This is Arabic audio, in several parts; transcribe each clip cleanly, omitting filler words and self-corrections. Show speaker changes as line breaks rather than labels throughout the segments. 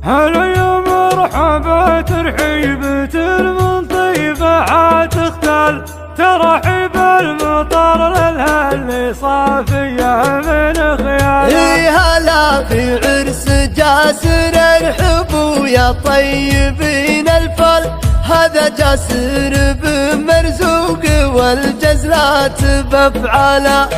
هلا يا مرحبا ترحيبة من طيبة تختال ترحيب المطر لها اللي صافية من خيال.
هلا في عرس جاسر ارحبوا يا طيبين الفل، هذا جاسر بن مرزوق والجزلات بافعاله.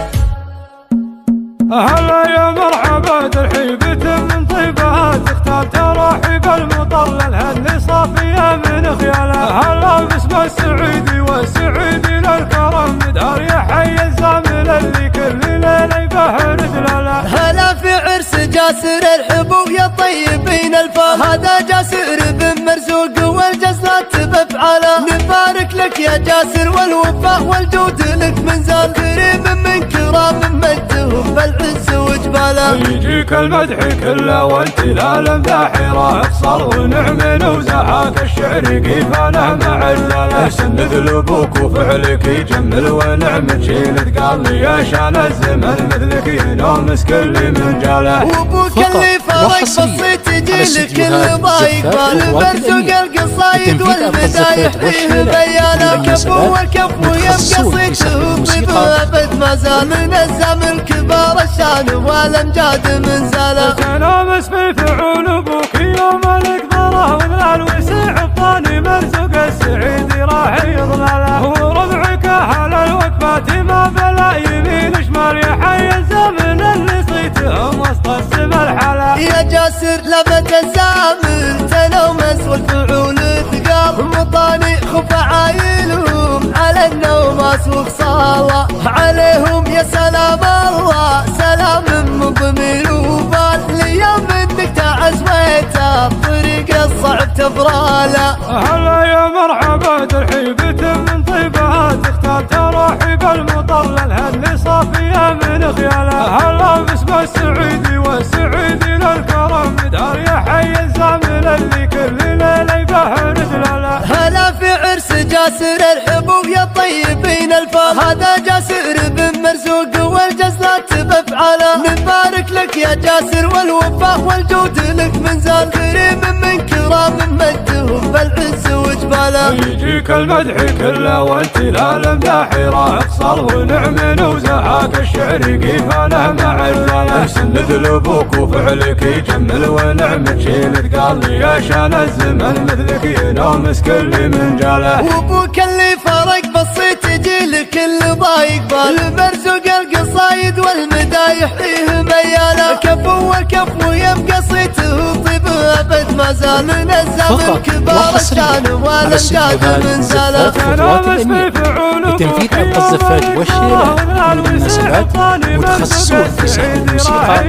هلا يا مرحبا ترحيبة من طيبة تختال ترحيب المطر لها اللي صافية من خياله. هلا باسم السعيدي والسعيدي للكرم مدار يا حي الزامل اللي كل ليلة يبهر دلاله.
هلا في عرس جاسر ارحبوا يا طيبين الفل، هذا جاسر بن مرزوق والجزلات بافعاله. نبارك لك يا جاسر والوفاء والجود لك منزال، كريم من كرام مجدهم بالعز وجباله.
يجيك المدح كله والتلال مداحره اقصر ونعم وزهاك الشعر قيفانه معجله. سند لبوك وفعلك يجمل ونعم شيل قال لي يا شان الزمن مثلك ينومس كل من جاله.
وابوك اللي فرق بسيط يجيلك الضايق بالبرزق القصايد والمدايح فيه بيانه. كفو والكفو يم قصيده طيب ابد ما زال، من الزمن كبار الشان والامجاد من زاله.
تنامس في فعول ابوك يوم القدره وذلال وسع الطاني مرزوق السعيدي راح يضلاله. وربعك اهل الوقفات ما بلا يمين شمال يا حي الزمن اللي صيتهم وسط السما الحلا.
يا جاسر لبت الزامل تنومس والفعول ثقال، مطاني خف عايلهم على النوم اسوق صاله. عليهم يا سلام الله سلام من ضمير وبال، ليوم انك تعزويته بطريق الصعب تبراله.
هلا يا مرحبا ترحيبة من طيبة تختال ترحيب المطر لها اللي صافية من خياله. هلا باسم السعيدي والسعيدي للكرم مدار يا حي الزامل اللي كل ليلة يبهر دلاله.
هلا في عرس جاسر ارحبوا يا طيبين الفل، هذا جاسر بن مرزوق والجزلات بافعاله. نبارك لك يا جاسر والوفاء والجود لك منزال، كريم من كرام مجدهم بالعز وجباله.
يجيك المدح كله والتلال مداحره اقصر ونعم وزهاك الشعر قيفانه معجله. سند لبوك وفعلك يجمل ونعم شيل قال لي يا شان الزمن مثلك ينومس كل من جاله.
وابوك اللي فرق بسيط يجيلك الضايق بالبرزق القصايد والمدايح فيه بيانه. كفو والكفو يم قصيته طيب ابد ما زال، من الزمن كبار الشان والامجاد من زاله.
تنامس في فعول
لتنفيذ حق الزفاج والشيلات والمناسبات متخصصون في سحب الموسيقى.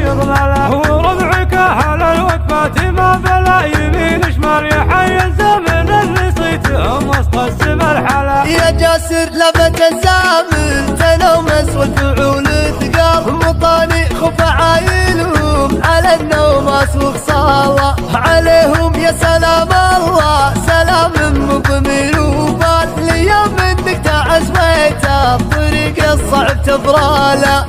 وربعك اهل الوقفات ما بلا يمين شمال يا حي الزمن اللي صيتهم وسط السما الحلا.
يا جاسر لبت الزامل تنومس والفعول ثقال، مطاني خف عايلهم على النوم اسوق صاله. عليهم يا سلام الله سلام من ضمير وبال، ليوم انك تعزويته بطريق الصعب تبراله.